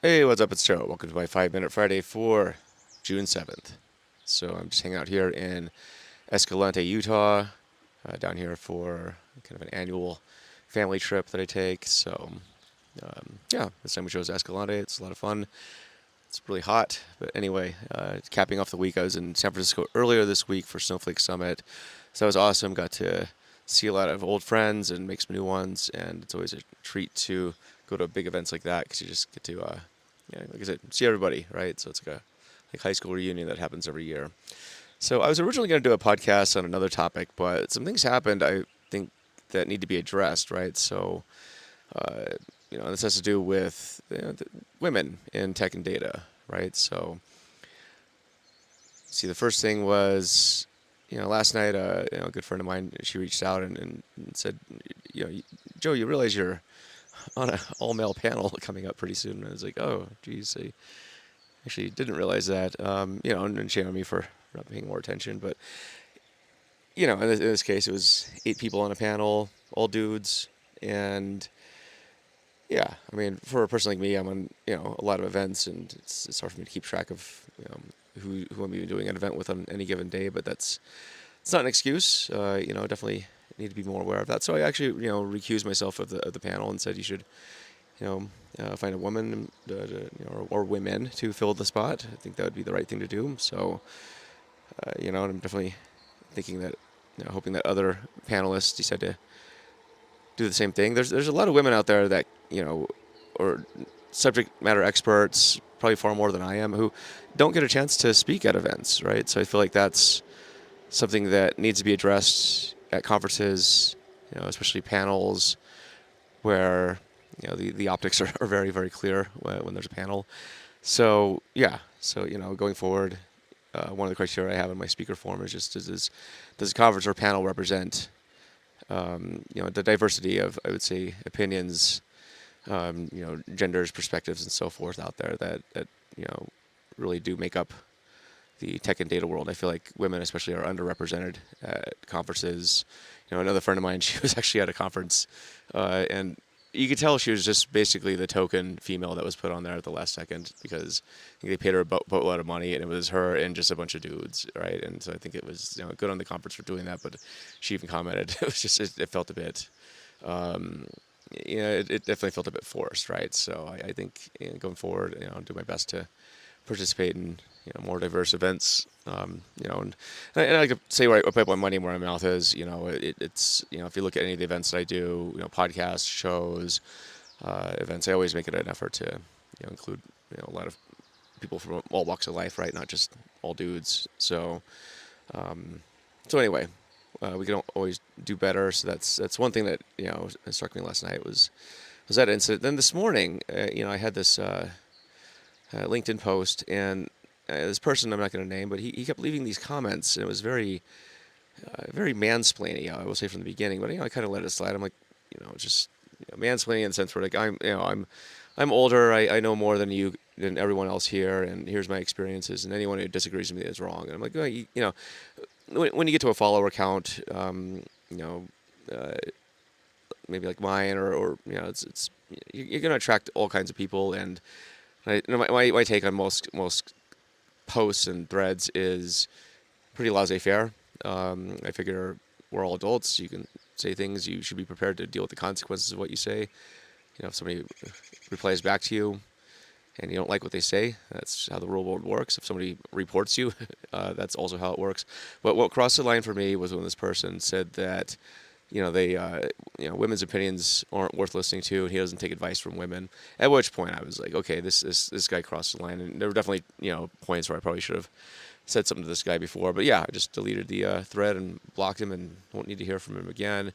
Hey, what's up? It's Joe. Welcome to my 5 Minute Friday for June 7th. So I'm just hanging out here in Escalante, Utah, down here for kind of an annual family trip that I take. So, yeah, this time we chose Escalante. It's a lot of fun. It's really hot. But anyway, capping off the week, I was in San Francisco earlier this week for Snowflake Summit. So that was awesome. Got to see a lot of old friends and make some new ones. And it's always a treat to go to big events like that because you just get to, like I said, see everybody, right? So it's like a like high school reunion that happens every year. So I was originally going to do a podcast on another topic, but some things happened I think that need to be addressed, right? So, uh, this has to do with the women in tech and data, right? So, see, the first thing was, last night, a good friend of mine, she reached out and said, Joe, you realize you're on an all-male panel coming up pretty soon. And I was like, oh, geez, I actually didn't realize that. And shame on me for not paying more attention. But in this case, it was 8 people on a panel, all dudes, and yeah, I mean, for a person like me, I'm on a lot of events, and it's hard for me to keep track of who I'm even doing an event with on any given day. But it's not an excuse. Definitely need to be more aware of that. So I actually recused myself of the panel and said you should find a woman or women to fill the spot. I think that would be the right thing to do. So and I'm definitely thinking that, hoping that other panelists decide to do the same thing. There's a lot of women out there that or subject matter experts, probably far more than I am, who don't get a chance to speak at events, right? So I feel like that's something that needs to be addressed at conferences, especially panels where the optics are very very clear when there's a panel. So yeah, so going forward, one of the criteria I have in my speaker form is just does a conference or panel represent the diversity of, I would say, opinions, genders, perspectives, and so forth out there that really do make up the tech and data world. I feel like women especially are underrepresented at conferences. Another friend of mine, she was actually at a conference, and you could tell she was just basically the token female that was put on there at the last second because I think they paid her a boatload of money, and it was her and just a bunch of dudes, right? And so I think it was good on the conference for doing that, but she even commented it was just it felt a bit, um, it definitely felt a bit forced, right? So I think going forward, I'll do my best to participate in more diverse events. And I like to say where I put my money where my mouth is. It's if you look at any of the events that I do, podcasts, shows, events, I always make it an effort to include a lot of people from all walks of life, right? Not just all dudes. Um, so anyway, we can always do better. So that's one thing that struck me last night was that incident. Then this morning, I had this LinkedIn post, and this person I'm not going to name, but he kept leaving these comments, and it was very mansplaining. I will say from the beginning, but I kind of let it slide. I'm like, just mansplaining in the sense where like I'm older, I know more than everyone else here, and here's my experiences, and anyone who disagrees with me is wrong. And I'm like, well, when you get to a follower count, uh, maybe like mine, or it's you're going to attract all kinds of people, and my take on most posts and threads is pretty laissez-faire. I figure we're all adults. You can say things. You should be prepared to deal with the consequences of what you say. If somebody replies back to you and you don't like what they say, that's how the real world works. If somebody reports you, that's also how it works. But what crossed the line for me was when this person said that they women's opinions aren't worth listening to, and he doesn't take advice from women. At which point I was like, okay, this guy crossed the line, and there were definitely points where I probably should have said something to this guy before. But yeah, I just deleted the thread and blocked him, and won't need to hear from him again.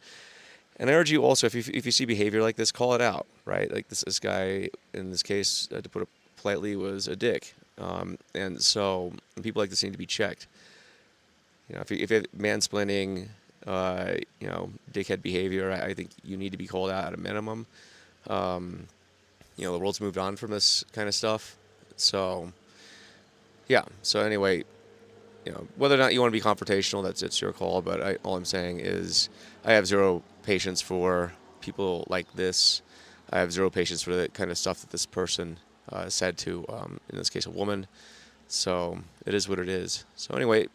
And I urge you also, if you see behavior like this, call it out, right? Like this guy in this case, to put it politely, was a dick, and so people like this need to be checked. If you have mansplaining, dickhead behavior, I think you need to be called out at a minimum. Um, the world's moved on from this kind of stuff, so yeah. So anyway, whether or not you want to be confrontational, it's your call. But all I'm saying is, I have zero patience for people like this. I have zero patience for the kind of stuff that this person said to, in this case, a woman. So it is what it is. So anyway,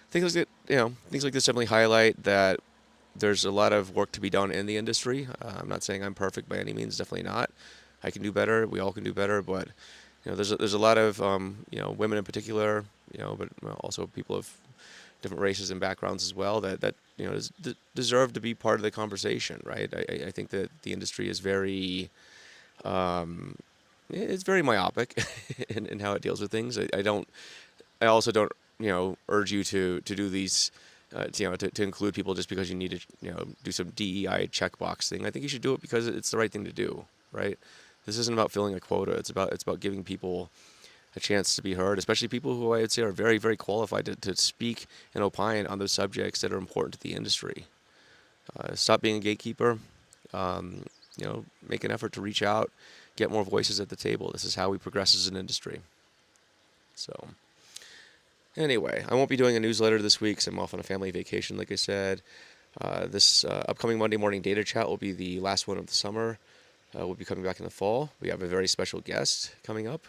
things like this definitely highlight that there's a lot of work to be done in the industry. I'm not saying I'm perfect by any means, definitely not. I can do better. We all can do better, but there's a lot of women in particular, but also people of different races and backgrounds as well that deserve to be part of the conversation, right? I think that the industry is um, it's very myopic in how it deals with things. I also don't urge you to do these. To include people just because you need to, do some DEI checkbox thing. I think you should do it because it's the right thing to do, right? This isn't about filling a quota. It's about giving people a chance to be heard, especially people who I would say are very, very qualified to speak and opine on those subjects that are important to the industry. Stop being a gatekeeper. Um, make an effort to reach out, get more voices at the table. This is how we progress as an industry. So. Anyway, I won't be doing a newsletter this week because I'm off on a family vacation, like I said. This upcoming Monday morning data chat will be the last one of the summer. We'll be coming back in the fall. We have a very special guest coming up.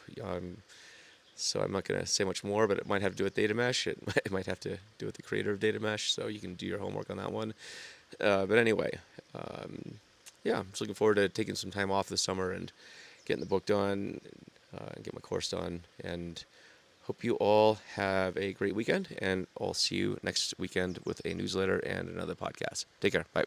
So I'm not going to say much more, but it might have to do with Data Mesh. It might have to do with the creator of Data Mesh, so you can do your homework on that one. But anyway, yeah, I'm just looking forward to taking some time off this summer and getting the book done, and get my course done, and hope you all have a great weekend, and I'll see you next weekend with a newsletter and another podcast. Take care. Bye.